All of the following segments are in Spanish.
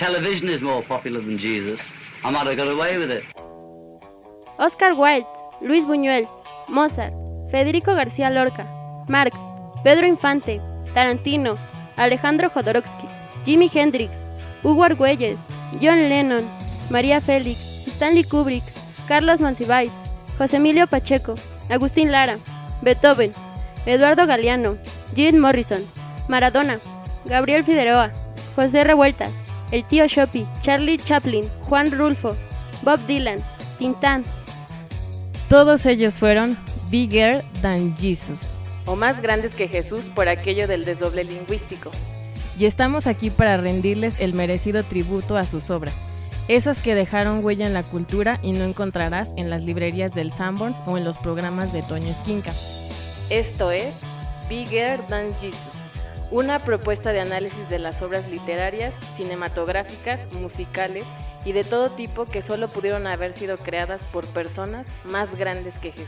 television is more popular than Jesus, I might have got away with it. Oscar Wilde, Luis Buñuel, Mozart, Federico García Lorca, Marx, Pedro Infante, Tarantino, Alejandro Jodorowsky, Jimi Hendrix, Hugo Argüelles, John Lennon, María Félix, Stanley Kubrick, Carlos Monsiváis, José Emilio Pacheco, Agustín Lara, Beethoven, Eduardo Galeano, Jim Morrison, Maradona, Gabriel Figueroa, José Revueltas, el tío Shoppy, Charlie Chaplin, Juan Rulfo, Bob Dylan, Tintán. Todos ellos fueron bigger than Jesus. O más grandes que Jesús por aquello del desdoble lingüístico. Y estamos aquí para rendirles el merecido tributo a sus obras, esas que dejaron huella en la cultura y no encontrarás en las librerías del Sanborns o en los programas de Toño Esquinca. Esto es Bigger Than Jesus, una propuesta de análisis de las obras literarias, cinematográficas, musicales y de todo tipo que solo pudieron haber sido creadas por personas más grandes que Jesús.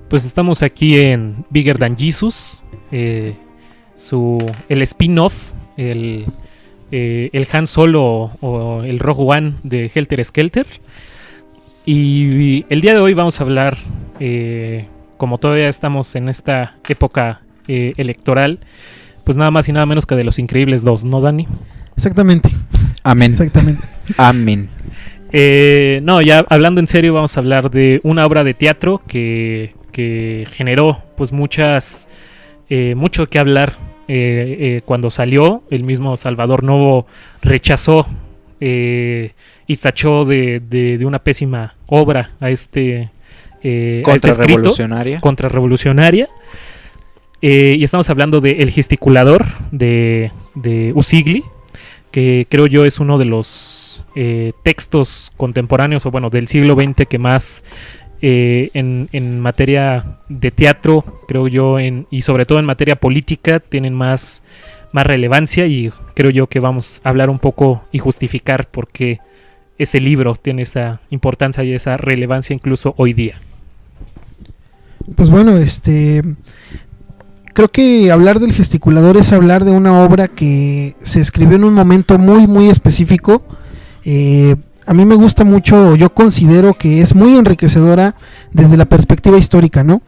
Pues estamos aquí en Bigger Than Jesus, el spin-off, el Han Solo o el Rogue One de Helter Skelter. Y el día de hoy vamos a hablar, como todavía estamos en esta época electoral, pues nada más y nada menos que de Los Increíbles 2, ¿no, Dani? Exactamente. Amén. Exactamente. Amén. No, ya hablando en serio, vamos a hablar de una obra de teatro que generó pues mucho que hablar cuando salió. El mismo Salvador Novo rechazó y tachó de una pésima obra a este contrarrevolucionaria. Y estamos hablando de El Gesticulador de Usigli, que creo yo es uno de los textos contemporáneos o bueno del siglo XX que más en materia de teatro, creo yo, y sobre todo en materia política tienen más relevancia, y creo yo que vamos a hablar un poco y justificar por qué ese libro tiene esa importancia y esa relevancia incluso hoy día. Pues bueno, creo que hablar del Gesticulador es hablar de una obra que se escribió en un momento muy muy específico. A mí me gusta mucho, yo considero que es muy enriquecedora desde la perspectiva histórica, ¿no?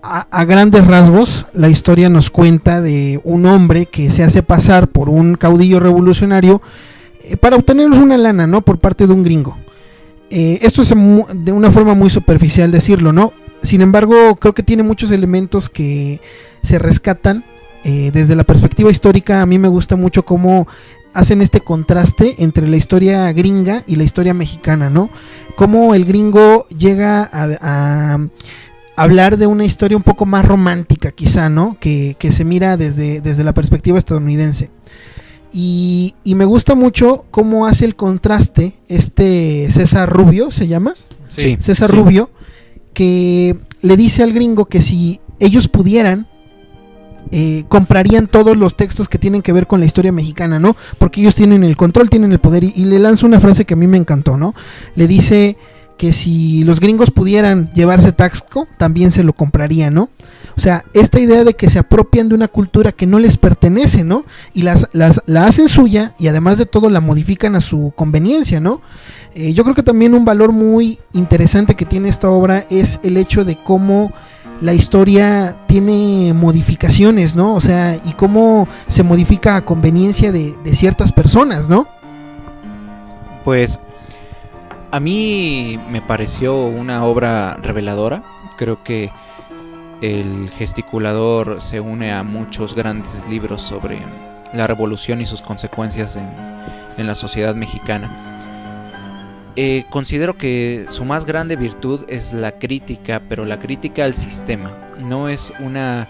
A grandes rasgos, la historia nos cuenta de un hombre que se hace pasar por un caudillo revolucionario para obtener una lana, ¿no? Por parte de un gringo. Esto es de una forma muy superficial decirlo, ¿no? Sin embargo, creo que tiene muchos elementos que se rescatan desde la perspectiva histórica. A mí me gusta mucho cómo hacen este contraste entre la historia gringa y la historia mexicana, ¿no? Cómo el gringo llega a hablar de una historia un poco más romántica, quizá, ¿no? Que se mira desde la perspectiva estadounidense. Y me gusta mucho cómo hace el contraste César Rubio, ¿se llama? Sí. César Rubio, que le dice al gringo que si ellos pudieran, comprarían todos los textos que tienen que ver con la historia mexicana, ¿no? Porque ellos tienen el control, tienen el poder, y le lanza una frase que a mí me encantó, ¿no? Le dice que si los gringos pudieran llevarse Taxco, también se lo comprarían, ¿no? O sea, esta idea de que se apropian de una cultura que no les pertenece, ¿no? Y la hacen suya, y además de todo la modifican a su conveniencia, ¿no? Yo creo que también un valor muy interesante que tiene esta obra es el hecho de cómo la historia tiene modificaciones, ¿no? O sea, y cómo se modifica a conveniencia de ciertas personas, ¿no? Pues a mí me pareció una obra reveladora. Creo que El Gesticulador se une a muchos grandes libros sobre la revolución y sus consecuencias en la sociedad mexicana. Considero que su más grande virtud es la crítica, pero la crítica al sistema. No es una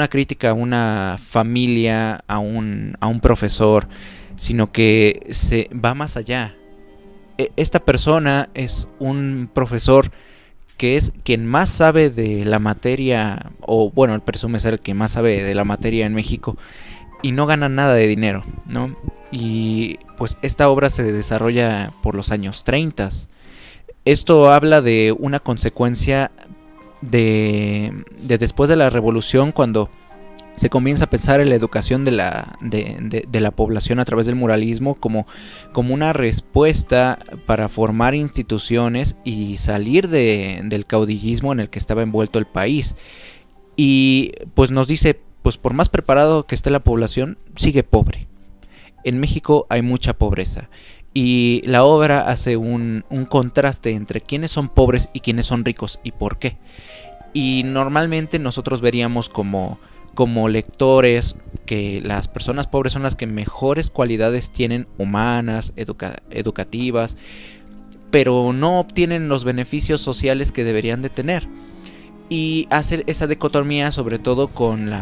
crítica a una familia, a un profesor, sino que se va más allá. esta persona es un profesor que es quien más sabe de la materia, o bueno, él presume ser el que más sabe de la materia en México, y no gana nada de dinero, ¿no? Y pues esta obra se desarrolla por los años 30. Esto habla de una consecuencia de después de la revolución, cuando se comienza a pensar en la educación de la población a través del muralismo como una respuesta para formar instituciones y salir del caudillismo en el que estaba envuelto el país. Y pues nos dice, pues por más preparado que esté la población, sigue pobre. En México hay mucha pobreza. Y la obra hace un contraste entre quiénes son pobres y quiénes son ricos y por qué. Y normalmente nosotros veríamos como lectores que las personas pobres son las que mejores cualidades tienen, humanas, educativas, pero no obtienen los beneficios sociales que deberían de tener. Y hacer esa dicotomía sobre todo con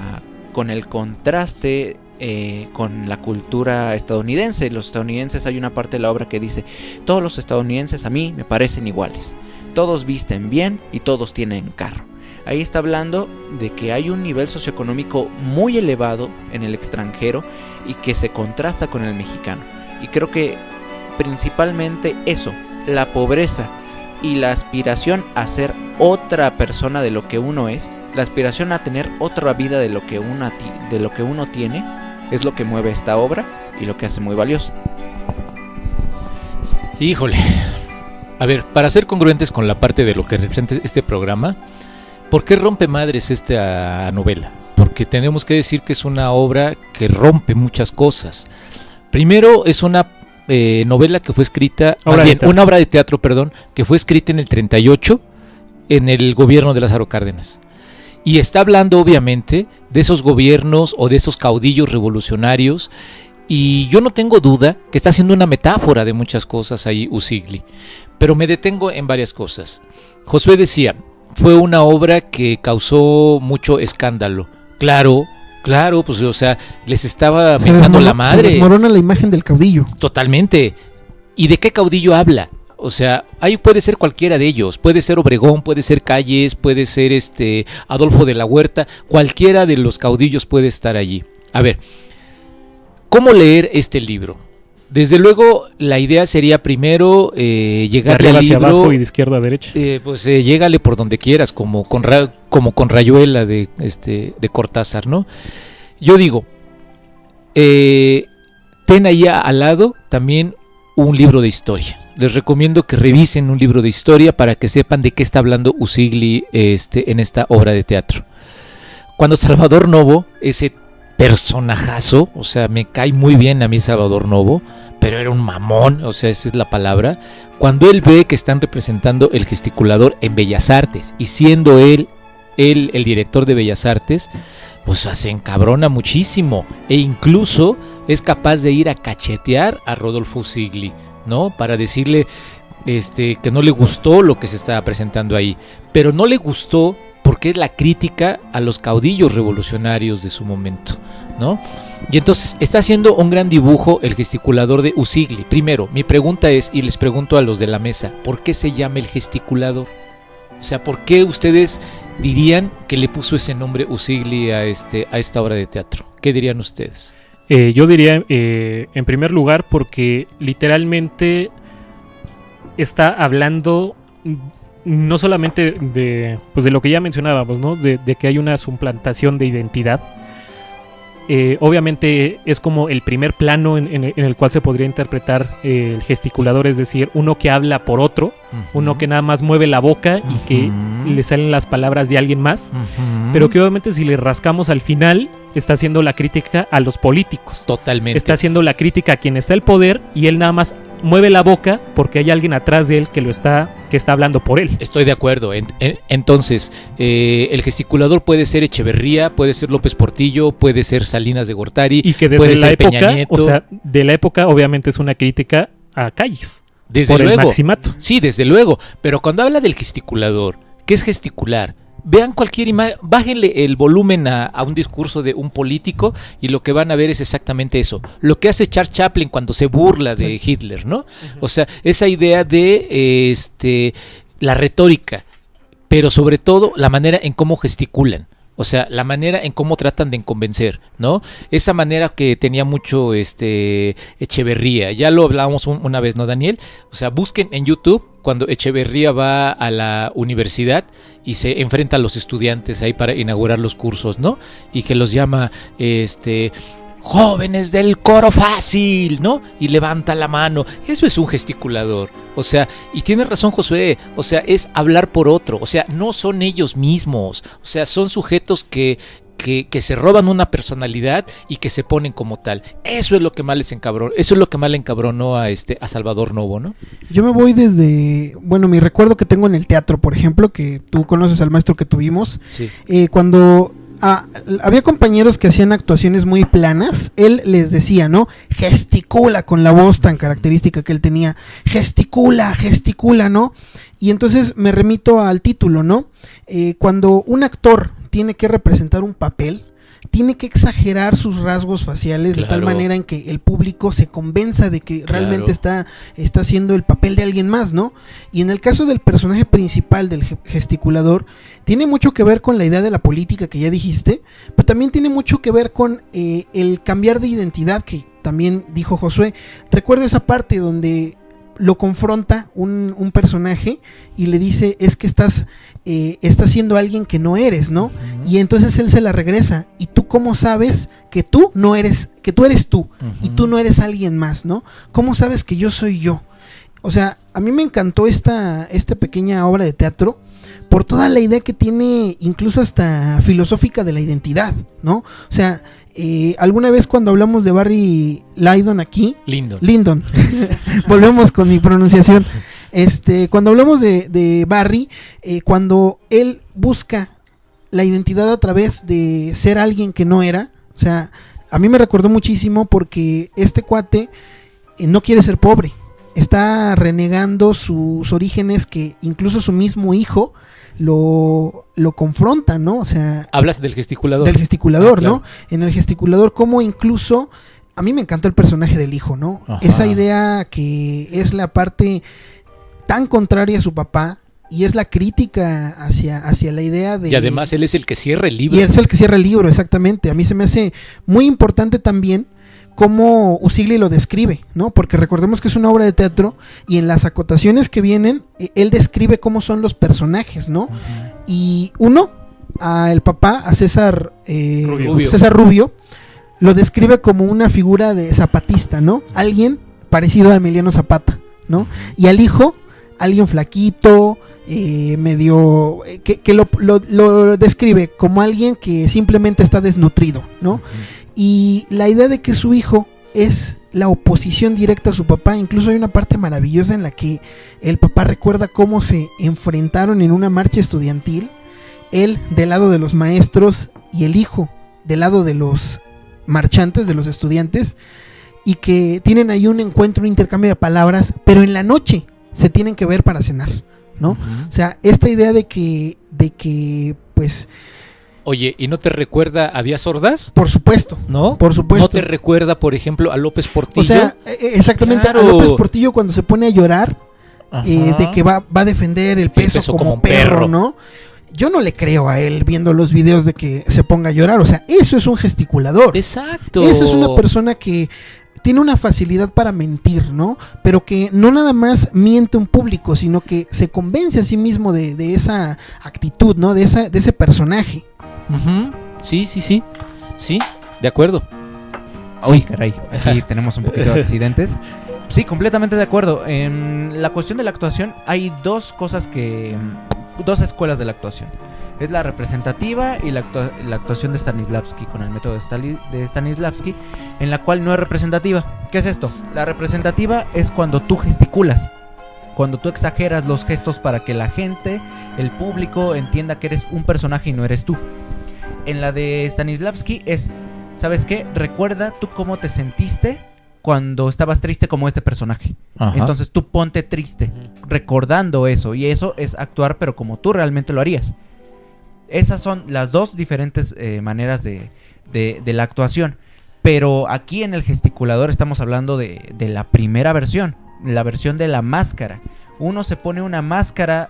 el contraste con la cultura estadounidense. Los estadounidenses, hay una parte de la obra que dice: todos los estadounidenses a mí me parecen iguales, todos visten bien y todos tienen carro. Ahí está hablando de que hay un nivel socioeconómico muy elevado en el extranjero y que se contrasta con el mexicano. Y creo que principalmente eso, la pobreza y la aspiración a ser otra persona de lo que uno es, la aspiración a tener otra vida de lo que uno tiene, es lo que mueve esta obra y lo que hace muy valioso. Híjole, a ver, para ser congruentes con la parte de lo que representa este programa, ¿por qué rompe madres esta novela? Porque tenemos que decir que es una obra que rompe muchas cosas. Primero, es una novela que fue escrita, una obra de teatro, que fue escrita en el 38 en el gobierno de Lázaro Cárdenas. Y está hablando obviamente de esos gobiernos o de esos caudillos revolucionarios, y yo no tengo duda que está haciendo una metáfora de muchas cosas ahí Usigli, pero me detengo en varias cosas. Josué decía, fue una obra que causó mucho escándalo. Claro, pues o sea, les estaba mentando la madre. Se desmorona la imagen del caudillo. Totalmente. ¿Y de qué caudillo habla? O sea, ahí puede ser cualquiera de ellos, puede ser Obregón, puede ser Calles, puede ser Adolfo de la Huerta, cualquiera de los caudillos puede estar allí. A ver, ¿cómo leer este libro? Desde luego, la idea sería primero llegarle al libro hacia abajo y de izquierda a derecha. Llégale por donde quieras, como con Rayuela de Cortázar, ¿no? Yo digo, ten ahí al lado también un libro de historia. Les recomiendo que revisen un libro de historia para que sepan de qué está hablando Usigli en esta obra de teatro. Cuando Salvador Novo, ese personajazo, o sea, me cae muy bien a mí Salvador Novo, pero era un mamón, o sea, esa es la palabra. Cuando él ve que están representando el gesticulador en Bellas Artes, y siendo él el director de Bellas Artes, pues se encabrona muchísimo, e incluso es capaz de ir a cachetear a Rodolfo Usigli, ¿no? Para decirle que no le gustó lo que se estaba presentando ahí, pero no le gustó porque es la crítica a los caudillos revolucionarios de su momento, ¿no? Y entonces está haciendo un gran dibujo el gesticulador de Usigli. Primero, mi pregunta es, y les pregunto a los de la mesa, ¿por qué se llama el gesticulador? O sea, ¿por qué ustedes dirían que le puso ese nombre Usigli a esta obra de teatro? ¿Qué dirían ustedes? Yo diría, en primer lugar, porque literalmente está hablando no solamente de lo que ya mencionábamos, ¿no? De que hay una suplantación de identidad. Obviamente es como el primer plano en el cual se podría interpretar el gesticulador, es decir, uno que habla por otro, uno que nada más mueve la boca y que le salen las palabras de alguien más, pero que obviamente si le rascamos al final está haciendo la crítica a los políticos. Totalmente. Está haciendo la crítica a quien está el poder y él nada más mueve la boca porque hay alguien atrás de él que está hablando por él. Estoy de acuerdo. Entonces, el gesticulador puede ser Echeverría, puede ser López Portillo, puede ser Salinas de Gortari, y que puede desde la ser época, Peña Nieto. o sea, de la época obviamente es una crítica a Calles. Desde por luego. El maximato. Sí, desde luego. Pero cuando habla del gesticulador, ¿qué es gesticular? vean cualquier imagen, bájenle el volumen a un discurso de un político y lo que van a ver es exactamente eso. Lo que hace Charles Chaplin cuando se burla de Hitler, ¿no? O sea, esa idea de la retórica, pero sobre todo la manera en cómo gesticulan. O sea, la manera en cómo tratan de convencer, ¿no? Esa manera que tenía mucho Echeverría. Ya lo hablábamos una vez, ¿no, Daniel? O sea, busquen en YouTube cuando Echeverría va a la universidad y se enfrenta a los estudiantes ahí para inaugurar los cursos, ¿no? Y que los llama, jóvenes del coro fácil, ¿no? Y levanta la mano. Eso es un gesticulador. O sea, y tiene razón Josué, o sea, es hablar por otro. O sea, no son ellos mismos. O sea, son sujetos que se roban una personalidad y que se ponen como tal. Eso es lo que más les encabronó. Eso es lo que más le encabronó a Salvador Novo, ¿no? Yo me voy desde, bueno, mi recuerdo que tengo en el teatro, por ejemplo, que tú conoces al maestro que tuvimos. Sí. Cuando había compañeros que hacían actuaciones muy planas, él les decía, ¿no? Gesticula, con la voz tan característica que él tenía. Gesticula, ¿no? Y entonces me remito al título, ¿no? Cuando un actor tiene que representar un papel, tiene que exagerar sus rasgos faciales, claro, de tal manera en que el público se convenza de que realmente está haciendo el papel de alguien más, ¿no? Y en el caso del personaje principal, del gesticulador, tiene mucho que ver con la idea de la política que ya dijiste, pero también tiene mucho que ver con el cambiar de identidad que también dijo Josué. Recuerdo esa parte donde lo confronta un personaje y le dice, es que estás siendo alguien que no eres, ¿no? Uh-huh. Y entonces él se la regresa. ¿Y tú cómo sabes que tú no eres, que tú eres tú, uh-huh, y tú no eres alguien más, ¿no? ¿Cómo sabes que yo soy yo? O sea, a mí me encantó esta pequeña obra de teatro por toda la idea que tiene, incluso hasta filosófica, de la identidad, ¿no? O sea, alguna vez cuando hablamos de Barry Lyndon aquí, Lyndon. Volvemos con mi pronunciación. Cuando hablamos de Barry, cuando él busca la identidad a través de ser alguien que no era, o sea, a mí me recordó muchísimo porque este cuate no quiere ser pobre, está renegando sus orígenes, que incluso su mismo hijo lo confronta, ¿no? O sea, hablas del gesticulador. Del gesticulador, claro, ¿no? En el gesticulador, como incluso a mí me encantó el personaje del hijo, ¿no? Ajá. Esa idea que es la parte tan contraria a su papá y es la crítica hacia la idea de... Y además él es el que cierra el libro. Y él es el que cierra el libro, exactamente. A mí se me hace muy importante también cómo Usigli lo describe, ¿no? Porque recordemos que es una obra de teatro y en las acotaciones que vienen, él describe cómo son los personajes, ¿no? Uh-huh. Y el papá, a César Rubio, lo describe como una figura de zapatista, ¿no? Alguien parecido a Emiliano Zapata, ¿no? Y al hijo, alguien flaquito, medio... que lo describe como alguien que simplemente está desnutrido, ¿no? Uh-huh. Y la idea de que su hijo es la oposición directa a su papá. Incluso hay una parte maravillosa en la que el papá recuerda cómo se enfrentaron en una marcha estudiantil, él del lado de los maestros y el hijo del lado de los marchantes, de los estudiantes, y que tienen ahí un encuentro, un intercambio de palabras, pero en la noche se tienen que ver para cenar, ¿no? Uh-huh. O sea, esta idea de que pues... Oye, ¿y no te recuerda a Díaz Ordaz? Por supuesto. ¿No? Por supuesto. ¿No te recuerda, por ejemplo, a López Portillo? O sea, exactamente, claro. A López Portillo cuando se pone a llorar, de que va a defender el peso como un perro, ¿no? Yo no le creo a él viendo los videos de que se ponga a llorar. O sea, eso es un gesticulador. Exacto. Eso es una persona que tiene una facilidad para mentir, ¿no? Pero que no nada más miente un público, sino que se convence a sí mismo de esa actitud, ¿no? De ese personaje. Uh-huh. Sí, de acuerdo. Uy, caray, aquí tenemos un poquito de accidentes. Sí, completamente de acuerdo. En la cuestión de la actuación hay dos escuelas de la actuación. Es la representativa y la actuación de Stanislavski, con el método de Stanislavski, en la cual no es representativa. ¿Qué es esto? La representativa es cuando tú gesticulas, cuando tú exageras los gestos para que la gente, el público, entienda que eres un personaje y no eres tú. En la de Stanislavski es, ¿sabes qué? Recuerda tú cómo te sentiste cuando estabas triste como este personaje. Ajá. Entonces tú ponte triste, recordando eso, y eso es actuar pero como tú realmente lo harías. Esas son las dos diferentes maneras de la actuación. Pero aquí en el gesticulador estamos hablando de la primera versión, la versión de la máscara. Uno se pone una máscara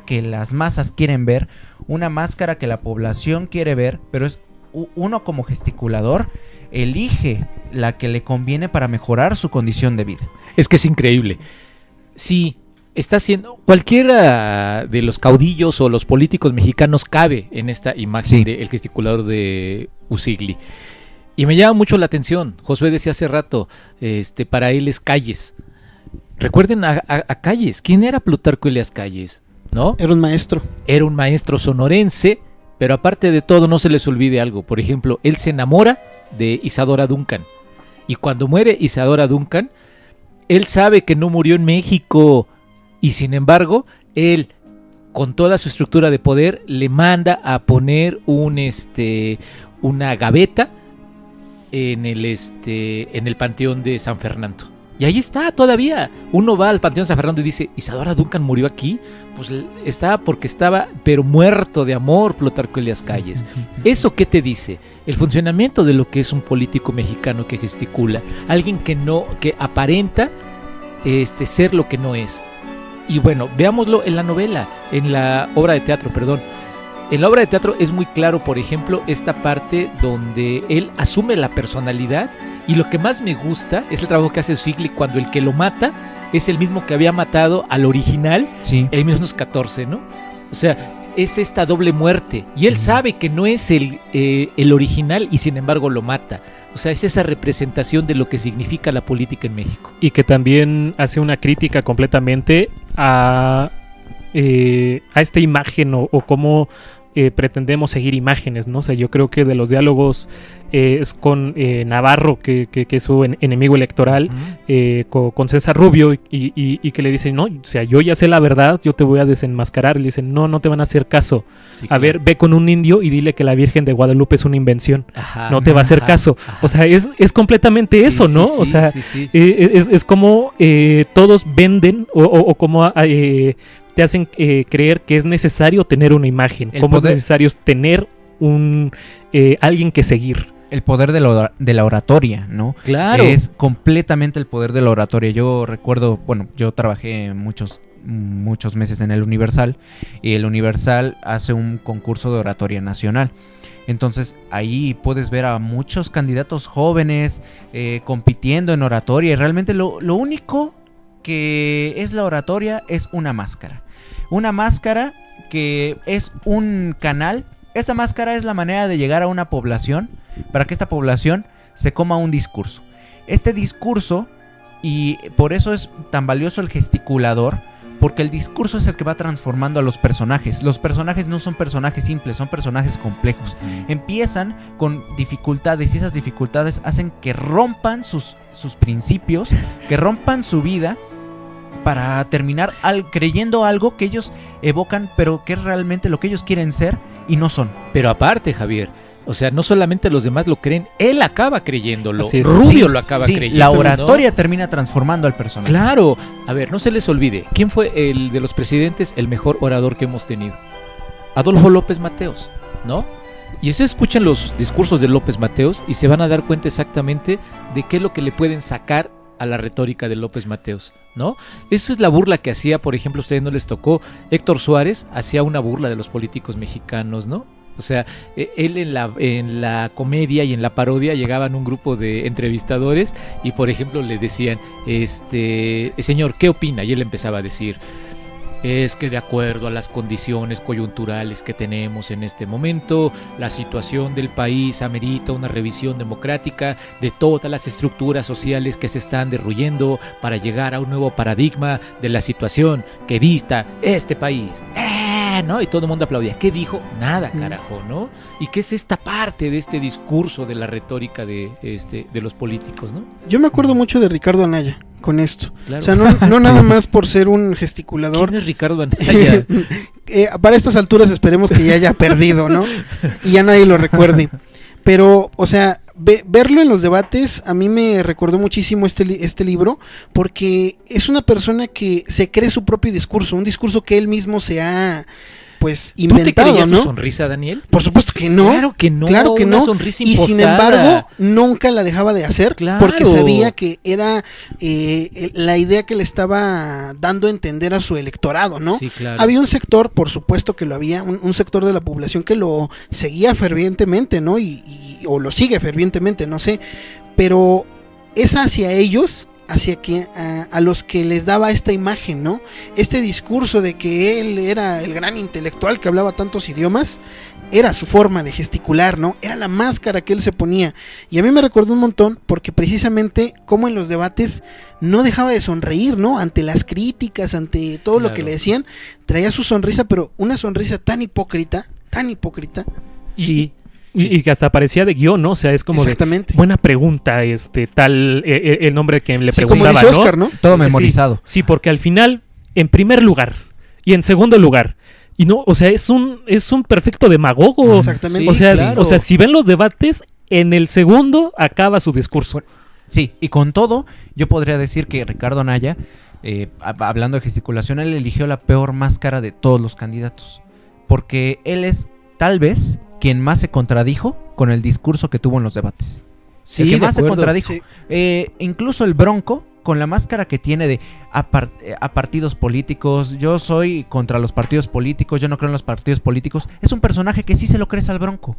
que las masas quieren ver, una máscara que la población quiere ver, pero es uno como gesticulador elige la que le conviene para mejorar su condición de vida. Es que es increíble. Sí, está haciendo cualquiera de los caudillos o los políticos mexicanos cabe en esta imagen del gesticulador de Usigli. Y me llama mucho la atención. Josué decía hace rato, para él es Calles. Recuerden a Calles. ¿Quién era Plutarco Elías Calles? ¿No? Era un maestro. Era un maestro sonorense, pero aparte de todo, no se les olvide algo. Por ejemplo, él se enamora de Isadora Duncan. Y cuando muere Isadora Duncan, él sabe que no murió en México. Y sin embargo, él, con toda su estructura de poder, le manda a poner una gaveta en el panteón de San Fernando. Y ahí está todavía. Uno va al panteón de San Fernando y dice, ¿Isadora Duncan murió aquí? Pues estaba porque estaba, pero muerto de amor, Plutarco Elías Calles. ¿Eso qué te dice? El funcionamiento de lo que es un político mexicano que gesticula. Alguien que aparenta ser lo que no es. Y bueno, veámoslo en la novela, en la obra de teatro, perdón. En la obra de teatro es muy claro, por ejemplo, esta parte donde él asume la personalidad, y lo que más me gusta es el trabajo que hace Usigli cuando el que lo mata es el mismo que había matado al original en 1914, ¿no? O sea, es esta doble muerte, y él sabe que no es el original y sin embargo lo mata. O sea, es esa representación de lo que significa la política en México. Y que también hace una crítica completamente a esta imagen o cómo pretendemos seguir imágenes, ¿no? O sea, yo creo que de los diálogos es con Navarro, que es su enemigo electoral, con César Rubio, y que le dicen, no, o sea, yo ya sé la verdad, yo te voy a desenmascarar. Le dicen, no te van a hacer caso. Sí, a ver, ve con un indio y dile que la Virgen de Guadalupe es una invención. No te va a hacer caso. O sea, es completamente eso, ¿no? O sea, es como todos venden o como te hacen creer que es necesario tener una imagen, cómo es necesario tener alguien que seguir. El poder de la oratoria, ¿no? Claro. Es completamente el poder de la oratoria. Yo recuerdo, yo trabajé muchos meses en el Universal, y el Universal hace un concurso de oratoria nacional. Entonces ahí puedes ver a muchos candidatos jóvenes compitiendo en oratoria, y realmente lo único que es la oratoria es una máscara. Una máscara que es un canal. Esta máscara es la manera de llegar a una población para que esta población se coma un discurso. Este discurso, y por eso es tan valioso el gesticulador, porque el discurso es el que va transformando a los personajes. Los personajes no son personajes simples, son personajes complejos. Empiezan con dificultades, y esas dificultades hacen que rompan sus principios, que rompan su vida, para terminar creyendo algo que ellos evocan, pero que es realmente lo que ellos quieren ser y no son. Pero aparte, Javier, o sea, no solamente los demás lo creen, él acaba creyéndolo. Rubio lo acaba creyendo. La oratoria termina transformando al personaje. Claro. A ver, no se les olvide, ¿quién fue el de los presidentes el mejor orador que hemos tenido? Adolfo López Mateos, ¿no? Y eso, escuchen los discursos de López Mateos y se van a dar cuenta exactamente de qué es lo que le pueden sacar a la retórica de López Mateos, ¿no? Esa es la burla que hacía, por ejemplo, a ustedes no les tocó, Héctor Suárez hacía una burla de los políticos mexicanos, ¿no? O sea, él en la comedia y en la parodia llegaban un grupo de entrevistadores y, por ejemplo, le decían, señor, ¿qué opina? Y él empezaba a decir, es que de acuerdo a las condiciones coyunturales que tenemos en este momento, la situación del país amerita una revisión democrática de todas las estructuras sociales que se están derruyendo para llegar a un nuevo paradigma de la situación que dicta este país. ¿No? Y todo el mundo aplaudía. ¿Qué dijo? Nada, carajo, ¿no? ¿Y qué es esta parte de este discurso de la retórica de los políticos, ¿no? Yo me acuerdo mucho de Ricardo Anaya con esto. Claro. O sea, no nada más por ser un gesticulador. ¿Quién es Ricardo Anaya? Para estas alturas esperemos que ya haya perdido, ¿no? Y ya nadie lo recuerde. Pero, o sea, verlo en los debates a mí me recordó muchísimo este libro, porque es una persona que se cree su propio discurso, un discurso que él mismo se ha pues ¿Tú te inventado, creías ¿no? su sonrisa, Daniel? Por supuesto que no. Claro que no, Claro que una no. sonrisa Y sin impostada. embargo, nunca la dejaba de hacer Claro. porque sabía que era la idea que le estaba dando a entender a su electorado, ¿no? Sí, claro. Había un sector, por supuesto que lo había, un sector de la población que lo seguía fervientemente, ¿no? O lo sigue fervientemente, no sé. Pero es hacia ellos, hacia que a los que les daba esta imagen, ¿no? Este discurso de que él era el gran intelectual que hablaba tantos idiomas, era su forma de gesticular, ¿no? Era la máscara que él se ponía. Y a mí me recordó un montón porque precisamente como en los debates no dejaba de sonreír, ¿no? Ante las críticas, ante todo lo que le decían, traía su sonrisa, pero una sonrisa tan hipócrita. Sí. Y que hasta parecía de guión, ¿no? O sea, es como Exactamente. de buena pregunta, tal, el nombre que le Sí, preguntaba, como dice ¿no? Oscar, ¿no? Todo Sí, memorizado. Sí, porque al final, en primer lugar y en segundo lugar, y no, o sea, es un perfecto demagogo. Exactamente. O sea, claro. o sea, si ven los debates, en el segundo acaba su discurso. Sí, y con todo, yo podría decir que Ricardo Anaya, hablando de gesticulación, él eligió la peor máscara de todos los candidatos. Porque él es, tal vez, quien más se contradijo con el discurso que tuvo en los debates. Sí, el que de más se acuerdo. contradijo. Sí. Incluso el Bronco, con la máscara que tiene de a partidos políticos, yo soy contra los partidos políticos, yo no creo en los partidos políticos, es un personaje que sí se lo crees al Bronco.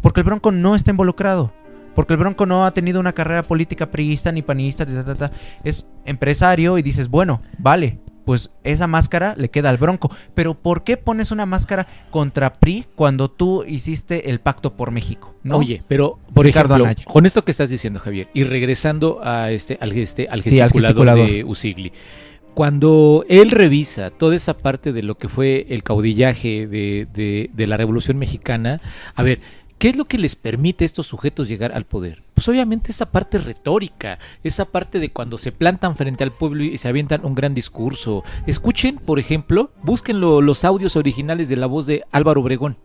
Porque el Bronco no está involucrado. Porque el Bronco no ha tenido una carrera política priista ni panista, es empresario y dices, bueno, vale, pues esa máscara le queda al Bronco. Pero ¿por qué pones una máscara contra PRI cuando tú hiciste el Pacto por México? ¿No? Oye, pero por Ricardo ejemplo, Anaya. con esto que estás diciendo, Javier, y regresando a al Sí, al gesticulador gesticulador. de Usigli, cuando él revisa toda esa parte de lo que fue el caudillaje de la Revolución Mexicana, a ver, ¿qué es lo que les permite a estos sujetos llegar al poder? Pues obviamente esa parte retórica, esa parte de cuando se plantan frente al pueblo y se avientan un gran discurso. Escuchen, por ejemplo, busquen los audios originales de la voz de Álvaro Obregón,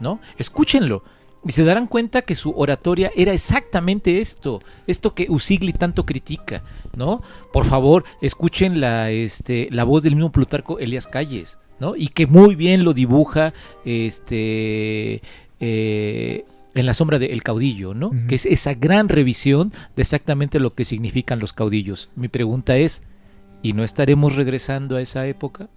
¿no? Escúchenlo. Y se darán cuenta que su oratoria era exactamente esto que Usigli tanto critica, ¿no? Por favor, escuchen la voz del mismo Plutarco Elías Calles, ¿no? Y que muy bien lo dibuja en la sombra del caudillo, ¿no? Ujú. Que es esa gran revisión de exactamente lo que significan los caudillos. Mi pregunta es, ¿y no estaremos regresando a esa época?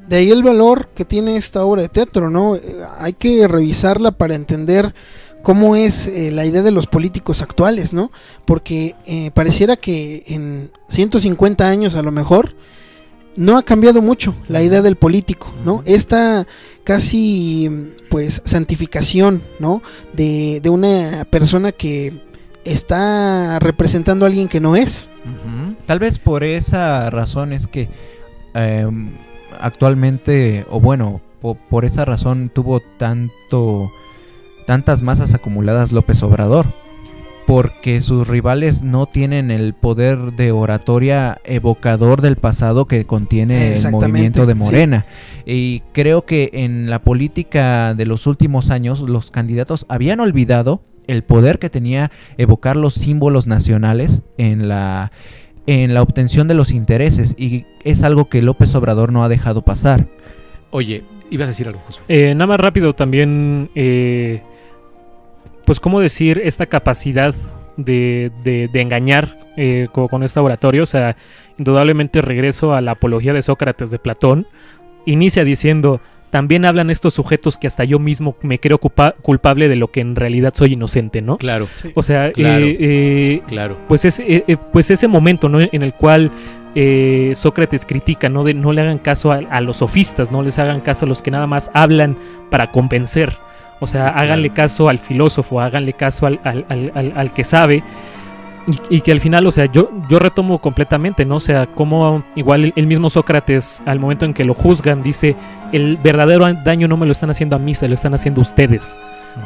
De ahí el valor que tiene esta obra de teatro, ¿no? Hay que revisarla para entender cómo es la idea de los políticos actuales, ¿no? Porque pareciera que en 150 años a lo mejor no ha cambiado mucho la idea del político, ¿no? Esta casi pues santificación, ¿no? De una persona que está representando a alguien que no es. Ujú. Tal vez por esa razón es que actualmente, o bueno, por esa razón tuvo tantas masas acumuladas López Obrador, porque sus rivales no tienen el poder de oratoria evocador del pasado que contiene el Exactamente, movimiento de sí. Morena. Y creo que en la política de los últimos años los candidatos habían olvidado el poder que tenía evocar los símbolos nacionales en la obtención de los intereses, y es algo que López Obrador no ha dejado pasar. Oye, ibas a decir algo, Josué. Nada más rápido también, pues cómo decir esta capacidad de engañar con esta oratoria. O sea, indudablemente regreso a la apología de Sócrates de Platón. Inicia diciendo, también hablan estos sujetos que hasta yo mismo me creo culpable de lo que en realidad soy inocente, ¿no? Claro, Sí. O sea, Claro. claro. pues ese momento, ¿no? En el cual Sócrates critica, ¿no? De no le hagan caso a los sofistas, no les hagan caso a los que nada más hablan para convencer. O sea, Sí, claro. háganle caso al filósofo, háganle caso al que sabe. Y que al final, o sea, yo retomo completamente, ¿no? O sea, como igual el mismo Sócrates, al momento en que lo juzgan, dice, el verdadero daño no me lo están haciendo a mí, se lo están haciendo ustedes.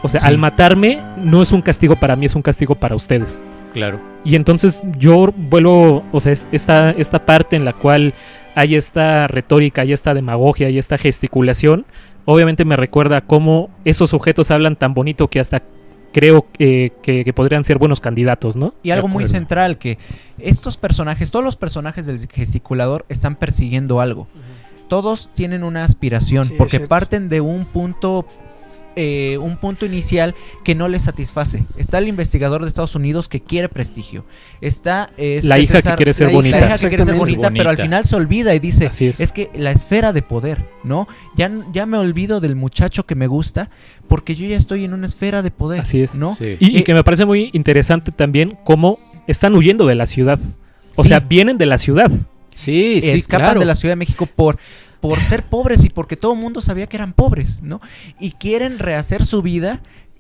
O sea, Sí, al matarme no es un castigo para mí, es un castigo para ustedes. claro. Y entonces yo vuelvo, o sea, esta parte en la cual hay esta retórica, hay esta demagogia, hay esta gesticulación, obviamente me recuerda cómo esos sujetos hablan tan bonito que hasta creo que podrían ser buenos candidatos, ¿no? Y algo De muy acuerdo. central, que estos personajes, todos los personajes del gesticulador están persiguiendo algo. todos tienen una aspiración, Sí, es porque cierto. parten de un punto inicial que no les satisface. Está el investigador de Estados Unidos que quiere prestigio. Está La hija que quiere ser la hija, bonita. La hija que quiere ser Exactamente. bonita, pero al final se olvida y dice, Así es. es que la esfera de poder, ¿no? Ya me olvido del muchacho que me gusta porque yo ya estoy en una esfera de poder, Así es. ¿no? Sí. Y que me parece muy interesante también cómo están huyendo de la ciudad. O Sí. sea, vienen de la ciudad. Sí, sí, Escapan claro. de la Ciudad de México por ser pobres y porque todo el mundo sabía que eran pobres, ¿no? Y quieren rehacer su vida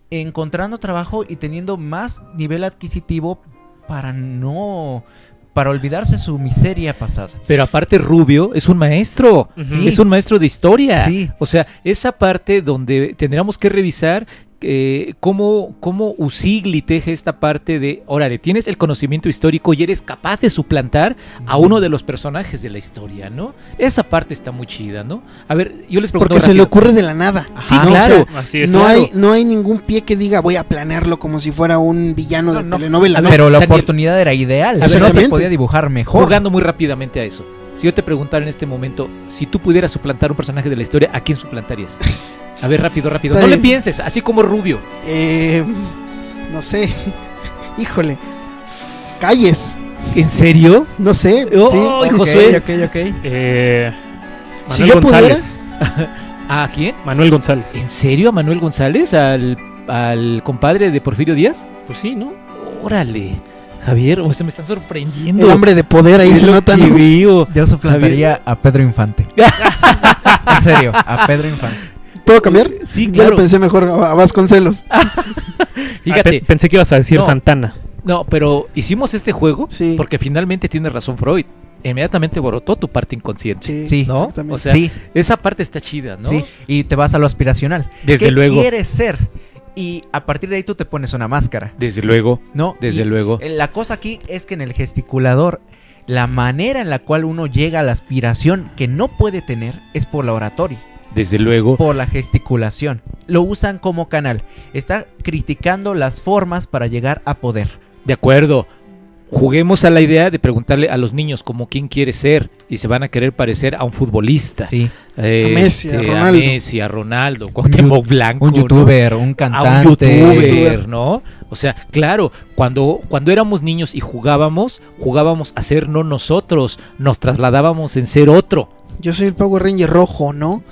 encontrando trabajo y teniendo más nivel adquisitivo para olvidarse su miseria pasada. Pero aparte Rubio es un maestro, Ujú. es un maestro de historia. Sí. O sea, esa parte donde tendríamos que revisar cómo Usigli teje esta parte de, órale, tienes el conocimiento histórico y eres capaz de suplantar a uno de los personajes de la historia, ¿no? Esa parte está muy chida, ¿no? A ver, yo les pregunto Porque se le rápido. ocurre de la nada. Sí, ¿no? claro. O sea, Así es. no, Claro. no hay ningún pie que diga voy a planearlo como si fuera un villano de No, telenovela. a ¿no? ver, Pero la Daniel, oportunidad era ideal, a ver, no se exactamente. podía dibujar mejor. Jugando muy rápidamente a eso. Si yo te preguntara en este momento, si tú pudieras suplantar un personaje de la historia, ¿a quién suplantarías? A ver, rápido. Está No le bien. pienses, así como Rubio. No sé. Híjole. Calles. ¿En serio? No sé. Oh, sí. hijo, Josué. Ok. Manuel Si yo González. ¿A quién? Manuel González. ¿En serio a Manuel González? ¿Al compadre de Porfirio Díaz? Pues sí, ¿no? Órale. Javier, me están sorprendiendo. El hombre de poder ahí Es se lo nota. que ¿no? veo. Yo suplantaría a Pedro Infante. En serio, a Pedro Infante. ¿Puedo cambiar? Sí, Ya claro. lo pensé mejor a Vasconcelos. Fíjate. Pensé que ibas a decir No. Santana. No, pero hicimos este juego Sí. porque finalmente tiene razón Freud. Inmediatamente brotó tu parte inconsciente. Sí, Sí, ¿no? exactamente. O sea, Sí, esa parte está chida, ¿no? sí. Y te vas a lo aspiracional. Desde ¿Qué luego. quieres ser? Y a partir de ahí tú te pones una máscara, Desde luego. ¿no? Desde Y luego. la cosa aquí es que en el gesticulador, la manera en la cual uno llega a la aspiración que no puede tener es por la oratoria, Desde luego. por la gesticulación. Lo usan como canal. Está criticando las formas para llegar a poder. De acuerdo. Juguemos a la idea de preguntarle a los niños como quién quiere ser y se van a querer parecer a un futbolista. Sí. A Messi, a Ronaldo. Messi, a Ronaldo, Cuauhtémoc Blanco, Un ¿no? youtuber, un A un cantante. youtuber, ¿no? O sea, claro, cuando éramos niños y jugábamos a ser no nosotros, nos trasladábamos en ser otro. Yo soy el Power Ranger rojo, ¿no?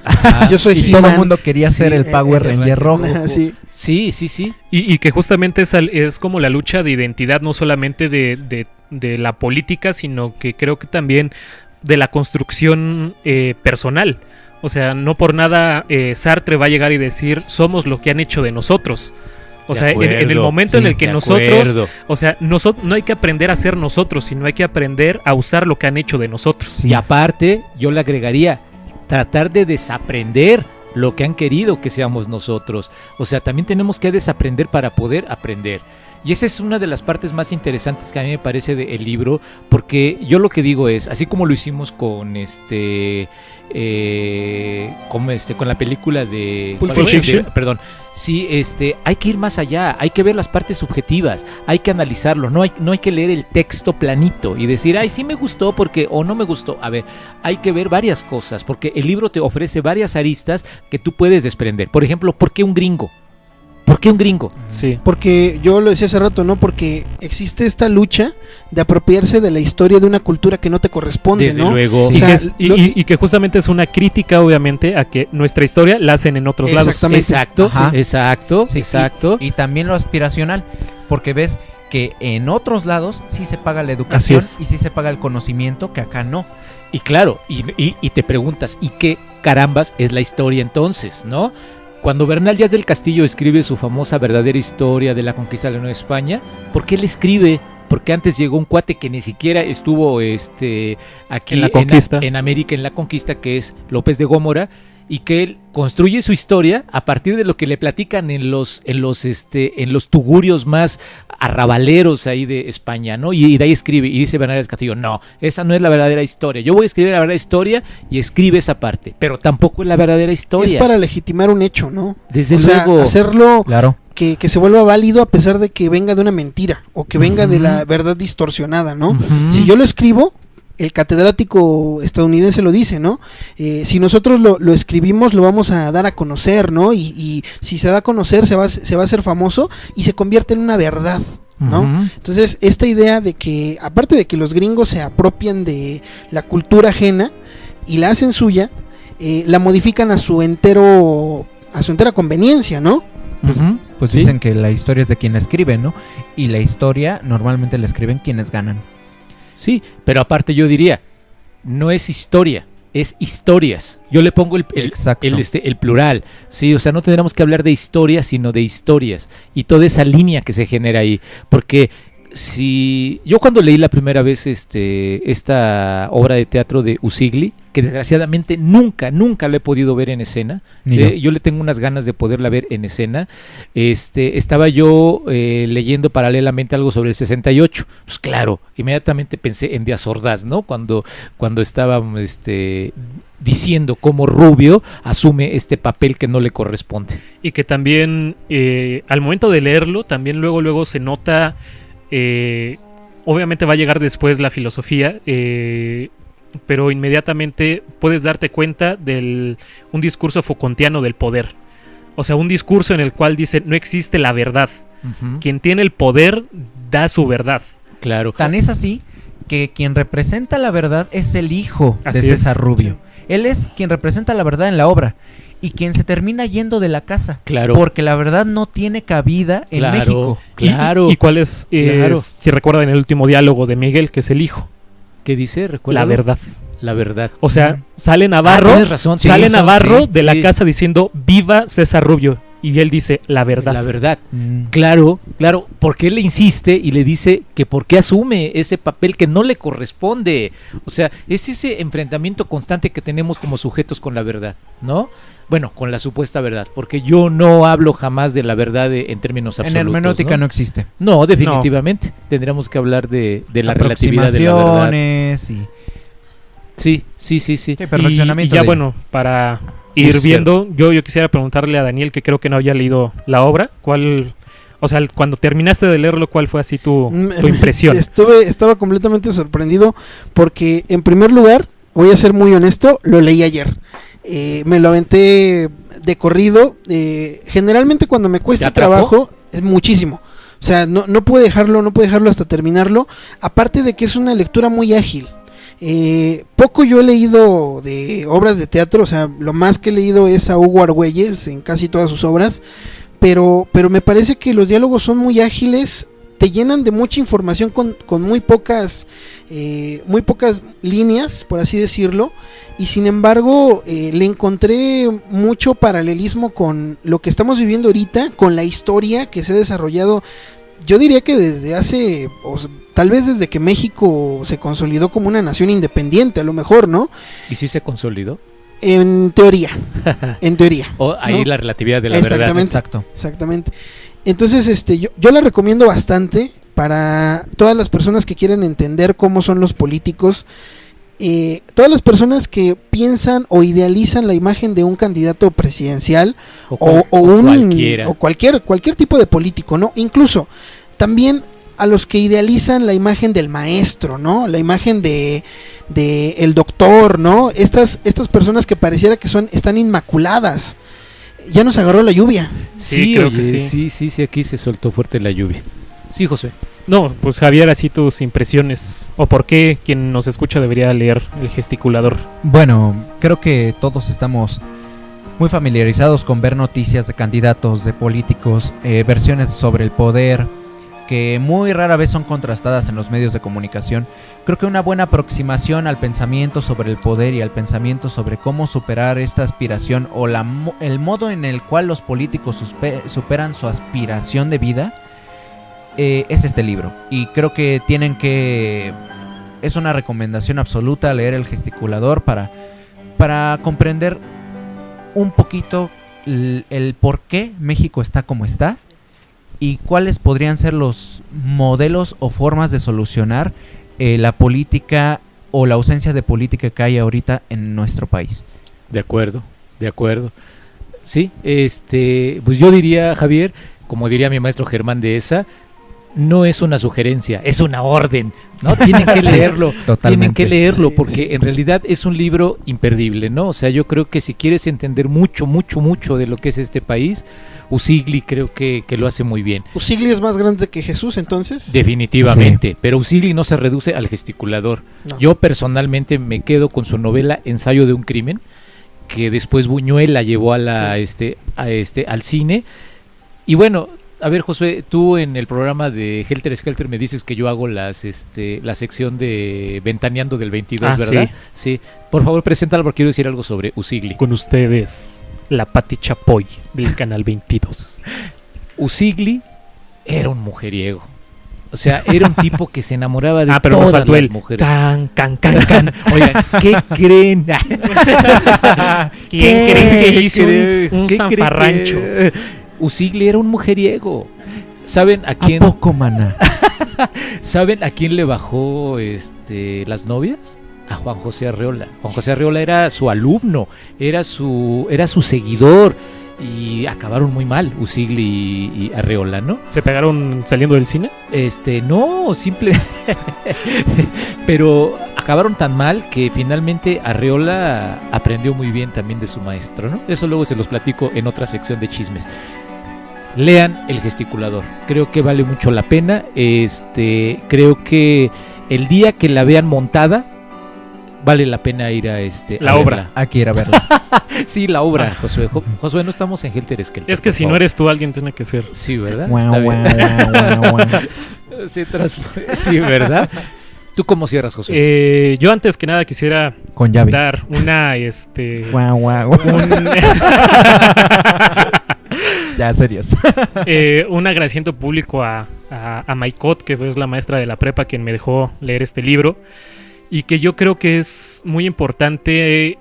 Yo soy Y todo el He-Man. mundo quería ser el Power Ranger rojo. Sí. Sí, sí, sí. Y que justamente es como la lucha de identidad, no solamente de la política, sino que creo que también de la construcción personal. O sea, no por nada Sartre va a llegar y decir, somos lo que han hecho de nosotros. O De sea, en el acuerdo, momento en sí, el que de nosotros, acuerdo. o sea, no hay que aprender a ser nosotros, sino hay que aprender a usar lo que han hecho de nosotros. Y aparte, yo le agregaría, tratar de desaprender lo que han querido que seamos nosotros. O sea, también tenemos que desaprender para poder aprender. Y esa es una de las partes más interesantes que a mí me parece del libro, porque yo lo que digo es, así como lo hicimos con con la película de Pulp ¿cuál fue? Fiction. Perdón. Sí, hay que ir más allá, hay que ver las partes subjetivas, hay que analizarlo, no hay que leer el texto planito y decir, ay, sí me gustó porque o no me gustó. A ver, hay que ver varias cosas, porque el libro te ofrece varias aristas que tú puedes desprender. Por ejemplo, ¿por qué un gringo? ¿Por qué un gringo? Sí. Porque yo lo decía hace rato, ¿no? Porque existe esta lucha de apropiarse de la historia de una cultura que no te corresponde, Desde ¿no? luego. O Y, sea, que y que justamente es una crítica, obviamente, a que nuestra historia la hacen en otros lados. Exactamente. Exacto, Ajá. exacto, Sí, exacto. Y también lo aspiracional, porque ves que en otros lados sí se paga la educación Así es. y sí se paga el conocimiento, que acá no. Y claro, y te preguntas, ¿y qué carambas es la historia entonces, no? Cuando Bernal Díaz del Castillo escribe su famosa verdadera historia de la conquista de la Nueva España, ¿por qué él escribe? Porque antes llegó un cuate que ni siquiera estuvo aquí En la conquista. en América en la conquista, que es López de Gómora, y que él construye su historia a partir de lo que le platican en los tugurios más arrabaleros ahí de España, ¿no? Y de ahí escribe, y dice Bernal Díaz del Castillo, no, esa no es la verdadera historia. Yo voy a escribir la verdadera historia y escribe esa parte, pero tampoco es la verdadera historia. Es para legitimar un hecho, ¿no? Desde o sea, luego. hacerlo Claro. que se vuelva válido a pesar de que venga de una mentira o que venga de la verdad distorsionada, ¿no? Ujú. Si yo lo escribo, el catedrático estadounidense lo dice, ¿no? Si nosotros lo escribimos, lo vamos a dar a conocer, ¿no? Y si se da a conocer, se va a hacer famoso y se convierte en una verdad, ¿no? Entonces, esta idea de que, aparte de que los gringos se apropian de la cultura ajena y la hacen suya, la modifican a su entera conveniencia, ¿no? Pues ¿Sí? dicen que la historia es de quien la escribe, ¿no? Y la historia normalmente la escriben quienes ganan. Sí, pero aparte yo diría, no es historia, es historias. Yo le pongo Exacto. el plural, sí, o sea, no tendríamos que hablar de historias, sino de historias y toda esa línea que se genera ahí, porque si yo cuando leí la primera vez esta obra de teatro de Usigli, que desgraciadamente nunca la he podido ver en escena, yo le tengo unas ganas de poderla ver en escena. Estaba yo leyendo paralelamente algo sobre el 68, pues claro, inmediatamente pensé en Díaz Ordaz, ¿no? Cuando estaba diciendo cómo Rubio asume este papel que no le corresponde. Y que también al momento de leerlo, también luego se nota, obviamente va a llegar después la filosofía, pero inmediatamente puedes darte cuenta de un discurso Foucaultiano del poder. O sea, un discurso en el cual dice, no existe la verdad. Quien tiene el poder da su verdad. Claro. Tan es así que quien representa la verdad es el hijo Así de César es. Rubio. Él es quien representa la verdad en la obra y quien se termina yendo de la casa. Claro. Porque la verdad no tiene cabida en México. Claro. ¿Y cuál es, Claro. si recuerdan el último diálogo de Miguel, que es el hijo? ¿Qué dice? ¿Recuerda? La verdad. La verdad. O sea, sale Navarro, tienes razón, sale Navarro de la sí. casa diciendo, viva César Rubio. Y él dice, la verdad. La verdad. Mm. Claro, porque él le insiste y le dice que por qué asume ese papel que no le corresponde. O sea, es ese enfrentamiento constante que tenemos como sujetos con la verdad, ¿no? Bueno, con la supuesta verdad, porque yo no hablo jamás de la verdad en términos absolutos. En hermenéutica no existe. No, definitivamente. Tendríamos que hablar de la relatividad de la verdad. Aproximaciones y... Sí. Sí, perfeccionamiento y ya de- bueno, para ir Ser. viendo, yo quisiera preguntarle a Daniel, que creo que no había leído la obra, o sea, cuando terminaste de leerlo, ¿cuál fue así tu impresión? Estaba completamente sorprendido porque, en primer lugar, voy a ser muy honesto, lo leí ayer. Me lo aventé de corrido. Generalmente cuando me cuesta ¿Te atrapó? trabajo, es muchísimo. O sea, no puedo dejarlo hasta terminarlo. Aparte de que es una lectura muy ágil. Poco yo he leído de obras de teatro, o sea, lo más que he leído es a Hugo Argüelles en casi todas sus obras, pero me parece que los diálogos son muy ágiles, te llenan de mucha información con muy pocas líneas, por así decirlo, y sin embargo le encontré mucho paralelismo con lo que estamos viviendo ahorita, con la historia que se ha desarrollado. Yo diría que desde hace, tal vez desde que México se consolidó como una nación independiente, a lo mejor, ¿no? ¿Y si se consolidó? En teoría. O ahí ¿no? la relatividad de la verdad. Exacto. Exactamente. Entonces, yo la recomiendo bastante para todas las personas que quieren entender cómo son los políticos. Todas las personas que piensan o idealizan la imagen de un candidato presidencial o cualquiera. o cualquier tipo de político, ¿no? Incluso también a los que idealizan la imagen del maestro, ¿no? La imagen de el doctor, ¿no? Estas personas que pareciera que están inmaculadas. Ya nos agarró la lluvia. Sí, creo que sí. Sí, aquí se soltó fuerte la lluvia. Sí, José. No, pues Javier, así tus impresiones, o por qué quien nos escucha debería leer El Gesticulador. Bueno, creo que todos estamos muy familiarizados con ver noticias de candidatos, de políticos, versiones sobre el poder, que muy rara vez son contrastadas en los medios de comunicación. Creo que una buena aproximación al pensamiento sobre el poder y al pensamiento sobre cómo superar esta aspiración o el modo en el cual los políticos superan su aspiración de vida es este libro. Y creo que es una recomendación absoluta leer El Gesticulador para comprender un poquito el por qué México está como está y cuáles podrían ser los modelos o formas de solucionar la política o la ausencia de política que hay ahorita en nuestro país. De acuerdo. Sí, pues yo diría, Javier, como diría mi maestro Germán Dehesa, no es una sugerencia, es una orden, ¿no? Tienen que leerlo, tienen que leerlo, porque en realidad es un libro imperdible, ¿no? O sea, yo creo que si quieres entender mucho de lo que es este país, Usigli creo que lo hace muy bien. ¿Usigli es más grande que Jesús entonces? Definitivamente, pero Usigli no se reduce al gesticulador. No. Yo personalmente me quedo con su novela Ensayo de un crimen, que después Buñuel la llevó al cine. Y bueno, a ver, Josué, tú en el programa de Helter Skelter me dices que yo hago la sección de Ventaneando del 22, ¿verdad? Sí. Por favor, preséntala porque quiero decir algo sobre Usigli. Con ustedes, la Pati Chapoy del Canal 22. Usigli era un mujeriego. O sea, era un tipo que se enamoraba de pero todas nos faltó las el mujeres. can. Oigan, ¿qué creen? ¿Quién creen que hizo un zafarrancho? Usigli era un mujeriego. ¿Saben a quién? ¿A poco, maná? ¿Saben a quién le bajó las novias? A Juan José Arreola. Juan José Arreola era su alumno, era su seguidor. Y acabaron muy mal Usigli y Arreola, ¿no? ¿Se pegaron saliendo del cine? No, pero acabaron tan mal que finalmente Arreola aprendió muy bien también de su maestro, ¿no? Eso luego se los platico en otra sección de chismes. Lean El Gesticulador, creo que vale mucho la pena. Creo que el día que la vean montada vale la pena ir a la obra. Hay que ir a verla. Sí, la obra, Josué. Josué, no estamos en Helter Skelter. Es que si no eres tú, alguien tiene que ser. Sí, ¿verdad? Guau, Está bien. Sí, ¿verdad? ¿Tú cómo cierras, Josué? Yo antes que nada quisiera Con llave. dar una Guau. Ya, serios. un agradecimiento público a Maicot, que fue la maestra de la prepa quien me dejó leer este libro. Y que yo creo que es muy importante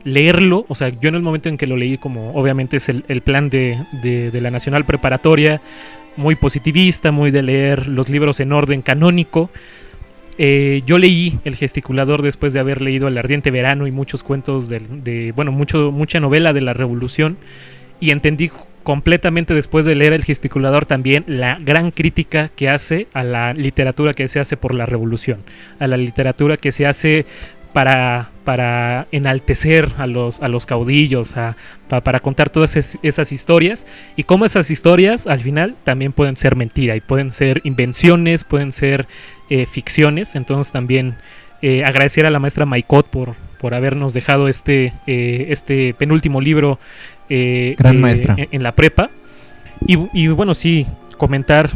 leerlo. O sea, yo en el momento en que lo leí, como obviamente es el plan de la Nacional Preparatoria, muy positivista, muy de leer los libros en orden canónico. Yo leí El Gesticulador después de haber leído El Ardiente Verano y muchos cuentos mucha novela de la Revolución. Y entendí completamente después de leer El Gesticulador también la gran crítica que hace a la literatura que se hace por la revolución, a la literatura que se hace para enaltecer a los caudillos, para contar todas esas historias, y cómo esas historias al final también pueden ser mentira y pueden ser invenciones, pueden ser ficciones. Entonces también agradecer a la maestra Maicot por habernos dejado este penúltimo libro Gran maestra. En la prepa. Y bueno, sí, comentar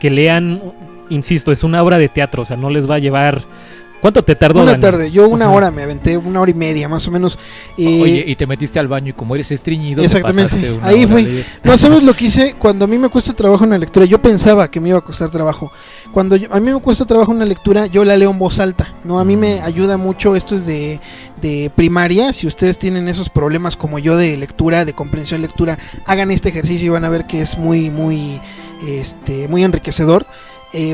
que lean, insisto, es una obra de teatro, o sea, no les va a llevar... ¿Cuánto te tardó, Una Dani? tarde, yo una hora me aventé, 1 hora y media más o menos. Oye, y te metiste al baño y como eres estreñido, Exactamente, te pasaste una ahí hora fui. de- No, ¿sabes lo que hice? Cuando a mí me cuesta trabajo una lectura, yo pensaba que me iba a costar trabajo. Cuando a mí me cuesta trabajo una lectura, yo la leo en voz alta, ¿no? A mí me ayuda mucho, esto es de primaria. Si ustedes tienen esos problemas como yo de lectura, de comprensión lectura, hagan este ejercicio y van a ver que es muy enriquecedor.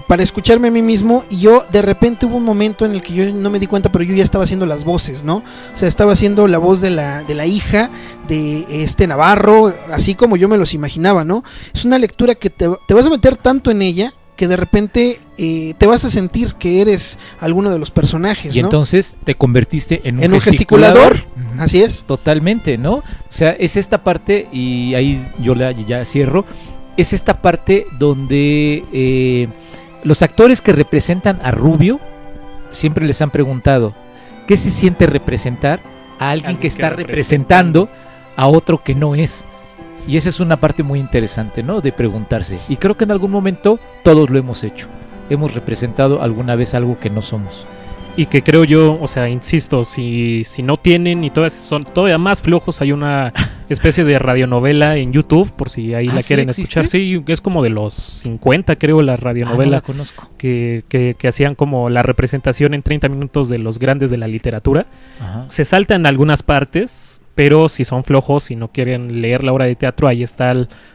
Para escucharme a mí mismo, y yo de repente hubo un momento en el que yo no me di cuenta, pero yo ya estaba haciendo las voces, ¿no? O sea, estaba haciendo la voz de la hija de Navarro, así como yo me los imaginaba, ¿no? Es una lectura que te vas a meter tanto en ella que de repente te vas a sentir que eres alguno de los personajes, Y ¿no? entonces te convertiste en un gesticulador. Ujú. Así es. Totalmente, ¿no? O sea, es esta parte, y ahí yo ya cierro, es esta parte donde los actores que representan a Rubio siempre les han preguntado, ¿qué se siente representar a alguien que está representando a otro que no es? Y esa es una parte muy interesante, ¿no? De preguntarse. Y creo que en algún momento todos lo hemos hecho. Hemos representado alguna vez algo que no somos. Y que creo yo, o sea, insisto, si no tienen y todavía son todavía más flojos, hay una especie de radionovela en YouTube, por si ahí la ¿sí quieren existe? escuchar. Sí, es como de los 50, creo, la No radionovela, la conozco. que hacían como la representación en 30 minutos de los grandes de la literatura. Ajá. Se saltan algunas partes, pero si son flojos y no quieren leer la obra de teatro, ahí está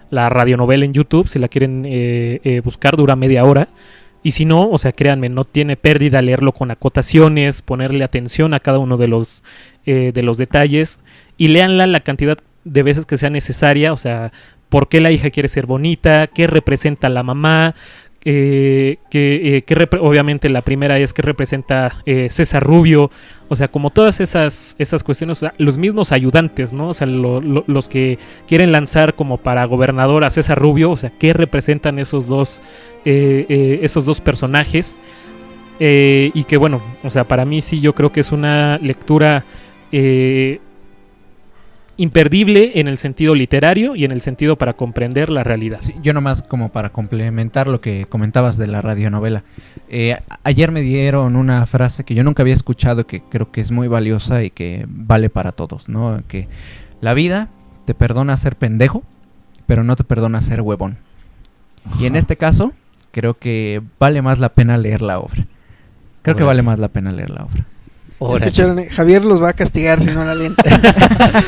la radionovela en YouTube, si la quieren buscar, dura media hora. Y si no, o sea, créanme, no tiene pérdida leerlo con acotaciones, ponerle atención a cada uno de los detalles, y léanla la cantidad de veces que sea necesaria. O sea, por qué la hija quiere ser bonita, qué representa la mamá, obviamente la primera es que representa César Rubio, o sea, como todas esas cuestiones, o sea, los mismos ayudantes, ¿no? O sea, los que quieren lanzar como para gobernador a César Rubio, o sea, qué representan esos dos personajes, y que bueno, o sea, para mí sí yo creo que es una lectura imperdible en el sentido literario y en el sentido para comprender la realidad. Sí, yo nomás como para complementar lo que comentabas de la radionovela. Ayer me dieron una frase que yo nunca había escuchado, que creo que es muy valiosa y que vale para todos, ¿no? Que la vida te perdona ser pendejo, pero no te perdona ser huevón. Y en este caso, creo que vale más la pena leer la obra. Creo que vale más la pena leer la obra. Escucharon, Javier los va a castigar si no la leen.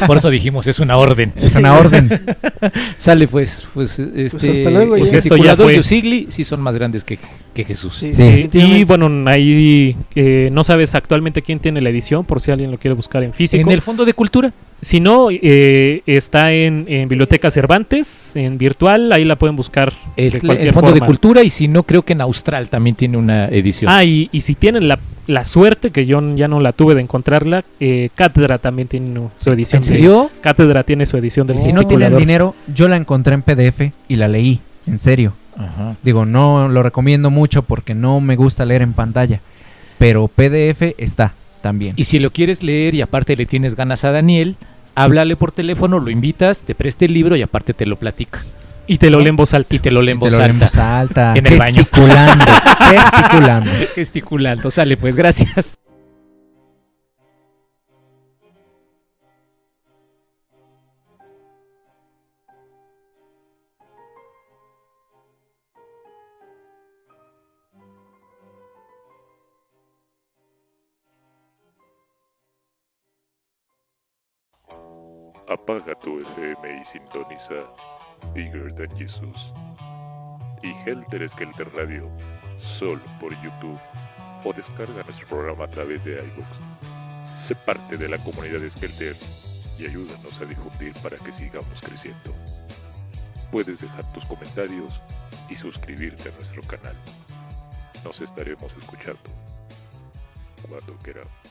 Por eso dijimos, es una orden. Es una orden. Sale pues hasta luego. Los Ya. gesticuladores de Usigli sí son más grandes que Jesús. Sí, Sí. definitivamente. Y bueno, ahí no sabes actualmente quién tiene la edición, por si alguien lo quiere buscar en físico. En el Fondo de Cultura. Si no, está en Biblioteca Cervantes, en virtual, ahí la pueden buscar de El cualquier Fondo de forma. Cultura, y si no, creo que en Austral también tiene una edición. Y si tienen la suerte, que yo ya no la tuve de encontrarla, Cátedra también tiene su edición. ¿En serio? Cátedra tiene su edición del Si no tienen gesticulador. dinero, yo la encontré en PDF y la leí, en serio. Ajá. Digo, no lo recomiendo mucho porque no me gusta leer en pantalla, pero PDF está también. Y si lo quieres leer y aparte le tienes ganas a Daniel, háblale por teléfono, lo invitas, te preste el libro y aparte te lo platica. Y te lo leen en voz alta. Y te lo leen en voz Te lo leen en alta. voz alta, En el baño. gesticulando. Gesticulando. Sale pues, gracias. Apaga tu FM y sintoniza Bigger Than Jesus y Helter Skelter Radio solo por YouTube, o descarga nuestro programa a través de iVoox. Sé parte de la comunidad de Skelter y ayúdanos a difundir para que sigamos creciendo. Puedes dejar tus comentarios y suscribirte a nuestro canal. Nos estaremos escuchando cuando queramos.